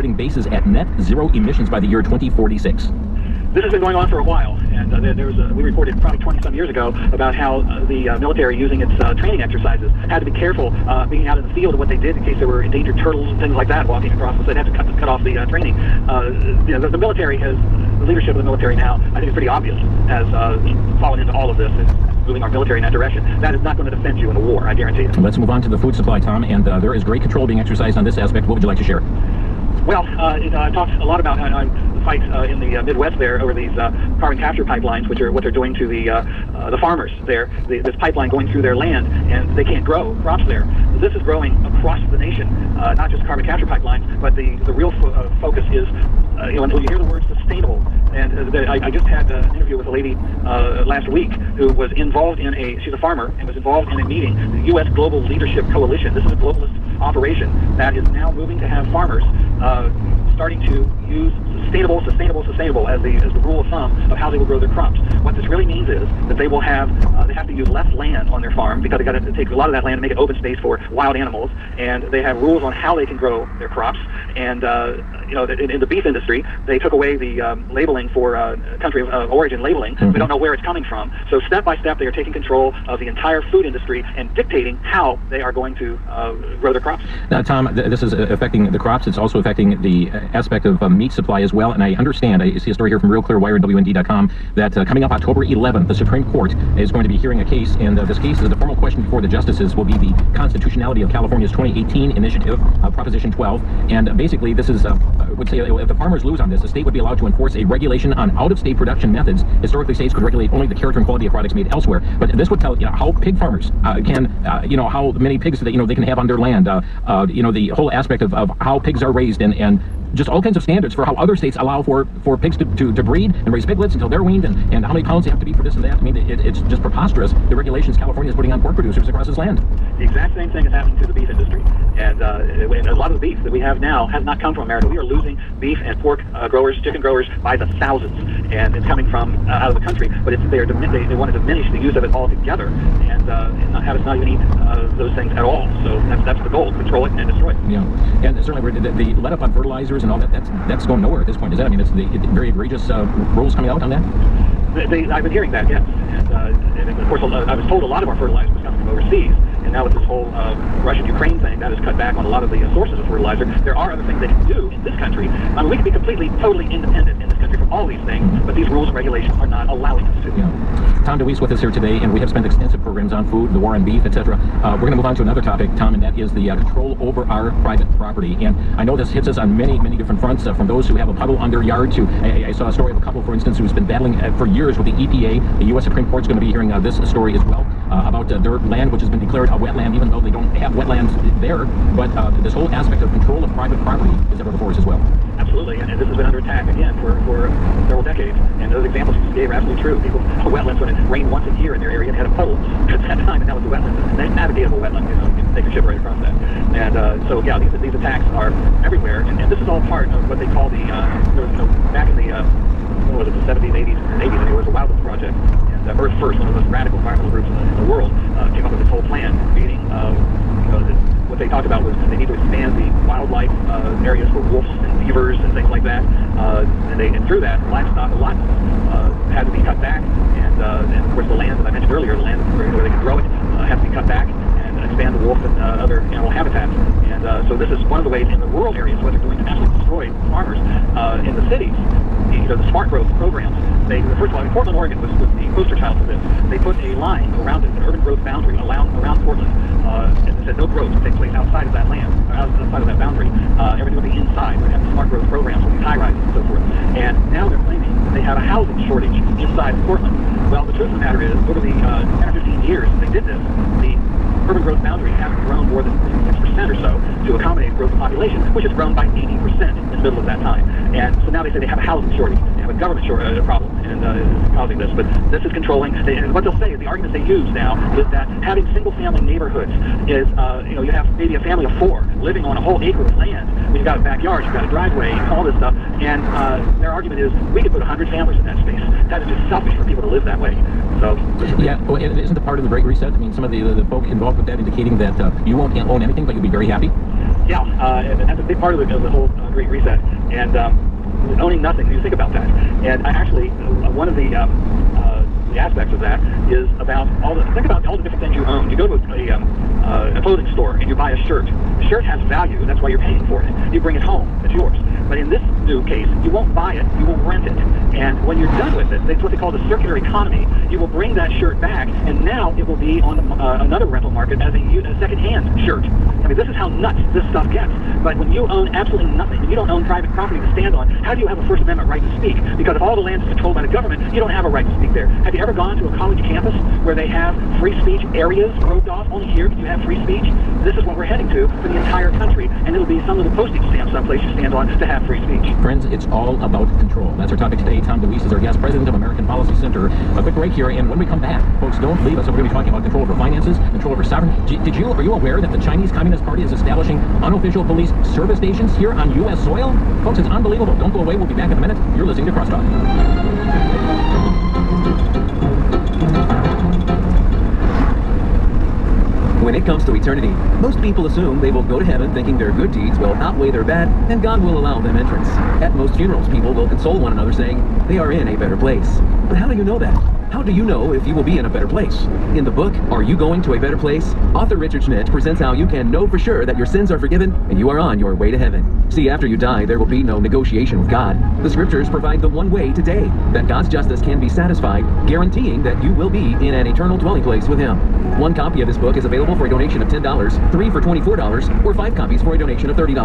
targeting bases at net zero emissions by the year 2046. This has been going on for a while, and we reported probably 20-some years ago about how the military, using its training exercises, had to be careful being out in the field of what they did in case there were endangered turtles and things like that walking across, so they'd have to cut off the training. The military has, the leadership of the military now, I think it's pretty obvious, has fallen into all of this and moving our military in that direction. That is not going to defend you in a war, I guarantee you. Let's move on to the food supply, Tom, and there is great control being exercised on this aspect. What would you like to share? Well, I talked a lot about the fight in the Midwest there over these carbon capture pipelines, which are what they're doing to the farmers there. This pipeline going through their land, and they can't grow crops there. This is growing across the nation, not just carbon capture pipelines, but the real focus is, when you hear the word sustainable. And I just had an interview with a lady last week who was involved in she's a farmer, and was involved in a meeting, the U.S. Global Leadership Coalition. This is a globalist operation that is now moving to have farmers starting to use sustainable as the rule of thumb of how they will grow their crops. What this really means is that they will have to use less land on their farm, because they got to take a lot of that land and make it open space for wild animals, and they have rules on how they can grow their crops. And in the beef industry, they took away the labeling for country of origin labeling. We don't know where it's coming from. So step by step, they are taking control of the entire food industry and dictating how they are going to grow their crops. Now, Tom, this is affecting the crops. It's also affecting the aspect of meat supply as well. And I understand, I see a story here from Real Clear Wire and WND.com that coming up October 11th, the Supreme Court is going to be hearing a case, and this case is the formal question before the justices will be the constitutionality of California's 2018 initiative, Proposition 12. And basically, this is would say if the farmers lose on this, the state would be allowed to enforce a regulation on out-of-state production methods. Historically, states could regulate only the character and quality of products made elsewhere. But this would tell how pig farmers can, how many pigs that they can have on their land. The whole aspect of how pigs are raised, and just all kinds of standards for how other states allow for pigs to breed and raise piglets until they're weaned, and how many pounds they have to be for this and that. I mean, it's just preposterous, the regulations California is putting on pork producers across its land. The exact same thing is happening to the beef industry. And a lot of the beef that we have now has not come from America. We are losing beef and pork growers, chicken growers, by the thousands. And it's coming from out of the country, but they want to diminish the use of it altogether, and have us not even eat those things at all. So that's the goal: control it and destroy it. Yeah, and certainly the let up on fertilizers and all that's going nowhere at this point. Is that? I mean, it's the very egregious rules coming out on that. I've been hearing that, yes. And of course, I was told a lot of our fertilizer was coming from overseas. And now with this whole Russian-Ukraine thing, that has cut back on a lot of the sources of fertilizer. There are other things they can do in this country. I mean, we can be totally independent in this country from all these things, but these rules and regulations are not allowing us to. Yeah. Tom DeWeese with us here today, and we have spent extensive programs on food, the war on beef, etc. We're going to move on to another topic, Tom, and that is the control over our private property. And I know this hits us on many, many different fronts, from those who have a puddle on their yard to, I saw a story of a couple, for instance, who's been battling for years with the EPA. The U.S. Supreme Court's going to be hearing this story as well, about their land, which has been declared a wetland, even though they don't have wetlands there. But this whole aspect of control of private property is ever before us as well. Absolutely, and this has been under attack again for several decades. And those examples you just gave are absolutely true. People, wetlands, when it rained once a year in their area and had a puddle at that time, and that was the wetland, a navigatable wetland. You can take a ship right across that. And so yeah, these attacks are everywhere, and this is all part of what they call the back in the what was it, the 70s, 80s, and 80s, and it was the Wildlands Project. And Earth First, one of the most radical environmental groups in the world, came up with this whole plan, meaning what they talked about was they need to expand the wildlife areas for wolves and beavers and things like that, and through that, livestock allotments had to be cut back, and of course the land that I mentioned earlier, the land where they can grow it, has to be cut back and expand the wolf and other animal habitats. And so this is one of the ways in the rural areas what they're doing to actually destroy farmers. In the cities, the smart growth programs, first of all, Portland, Oregon was the poster child for this. They put a line around it, an urban growth boundary around Portland, and it said no growth would take place outside of that land, outside of that boundary. Everything would be inside. We'd have smart growth programs with these high rises and so forth. And now they're claiming that they have a housing shortage inside Portland. Well, the truth of the matter is, over the 10 or 15 years they did this, the urban growth boundary hasn't grown more than 6% or so to accommodate growth of population, which has grown by 80% in the middle of that time. And so now they say they have a housing shortage, they have a government problem, and is causing this. But this is controlling. And what they'll say, the arguments they use now, is that having single-family neighborhoods is, you have maybe a family of 4 living on a whole acre of land. You've got a backyard, you've got a driveway, all this stuff. And their argument is we could put 100 families in that space. That is just selfish for people to live that way. So yeah, well, isn't the part of the Great Reset? I mean, some of the folk involved with that indicating that you won't own anything, but you'll be very happy. Yeah, that's a big part of the whole Great Reset, and owning nothing. You think about that, and I actually one of the aspects of that is about think about all the different things you own. You go to a clothing store and you buy a shirt. The shirt has value. That's why you're paying for it. You bring it home. It's yours. But in this new case, you won't buy it. You will rent it. And when you're done with it, that's what they call the circular economy. You will bring that shirt back, and now it will be on another rental market as a second-hand shirt. I mean, this is how nuts this stuff gets. But when you own absolutely nothing, when you don't own private property to stand on, how do you have a First Amendment right to speak? Because if all the land is controlled by the government, you don't have a right to speak there. Have you ever gone to a college campus where they have free speech areas roped off? Only here do you have free speech. This is what we're heading to for the entire country, and it'll be some little postage stamp someplace you stand on to have free speech. Friends, it's all about control. That's our topic today. Tom DeWeese is our guest, president of American Policy Center. A quick break here, and when we come back, folks, don't leave us. We're going to be talking about control over finances, control over sovereignty. Are you aware that the Chinese Communist Party is establishing unofficial police service stations here on U.S. soil? Folks, it's unbelievable. Don't go away. We'll be back in a minute. You're listening to Crosstalk. When it comes to eternity, most people assume they will go to heaven thinking their good deeds will outweigh their bad, and God will allow them entrance. At most funerals, people will console one another saying they are in a better place. But how do you know that? How do you know if you will be in a better place? In the book, Are You Going to a Better Place? Author Richard Schmidt presents how you can know for sure that your sins are forgiven and you are on your way to heaven. See, after you die, there will be no negotiation with God. The scriptures provide the one way today that God's justice can be satisfied, guaranteeing that you will be in an eternal dwelling place with Him. One copy of this book is available for a donation of $10, 3 for $24, or 5 copies for a donation of $30.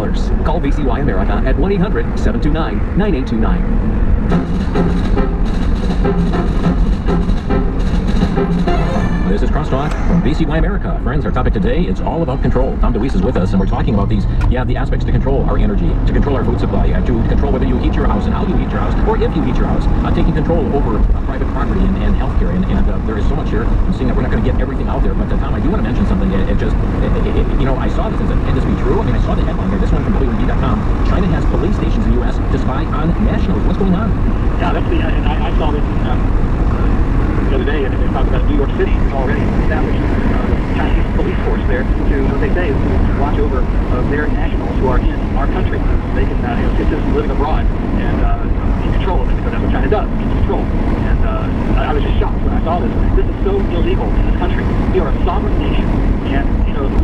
Call VCY America at 1-800-729-9829. This is Crosstalk from VCY America. Friends, our topic today, it's all about control. Tom DeWeese is with us, and we're talking about the aspects to control our energy, to control our food supply, to control whether you heat your house and how you heat your house, or if you heat your house, taking control over private property and healthcare. And there is so much here. I'm seeing that we're not going to get everything out there, but Tom, I do want to mention something. I saw this and said, can this be true? I mean, I saw the headline here. This one from WND.com. China has police stations in the U.S. to spy on nationals. What's going on? Yeah, that's and I saw this the other day, and they talked about New York City already established Chinese police force there to, what they say, is to watch over their nationals who are in our country. They can, citizens living abroad and keep control of it, because that's what China does, keeps control. And I was just shocked when I saw this. This is so illegal in this country. We are a sovereign nation, and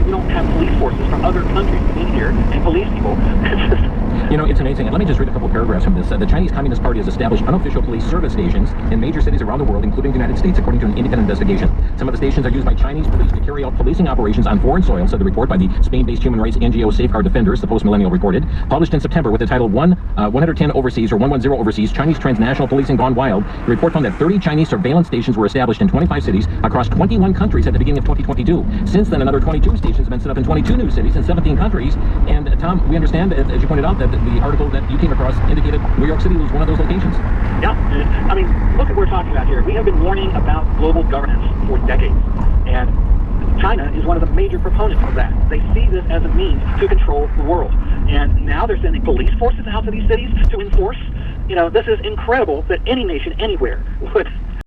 we don't have police forces from other countries in here and police people. It's just... It's amazing. And let me just read a couple paragraphs from this. The Chinese Communist Party has established unofficial police service stations in major cities around the world, including the United States, according to an independent investigation. Some of the stations are used by Chinese police to carry out policing operations on foreign soil, said the report by the Spain-based human rights NGO Safeguard Defenders, the Post-Millennial reported. Published in September with the title 110 Overseas, or 110 Overseas, Chinese Transnational Policing Gone Wild. The report found that 30 Chinese surveillance stations were established in 25 cities across 21 countries at the beginning of 2022. Since then, another 22 stations have been set up in 22 new cities in 17 countries. And Tom, we understand, as you pointed out, that the article that you came across indicated New York City was one of those locations. Yeah, I mean, look at what we're talking about here. We have been warning about global governance for decades, and China is one of the major proponents of that. They see this as a means to control the world, and now they're sending police forces out to these cities to enforce. This is incredible that any nation anywhere would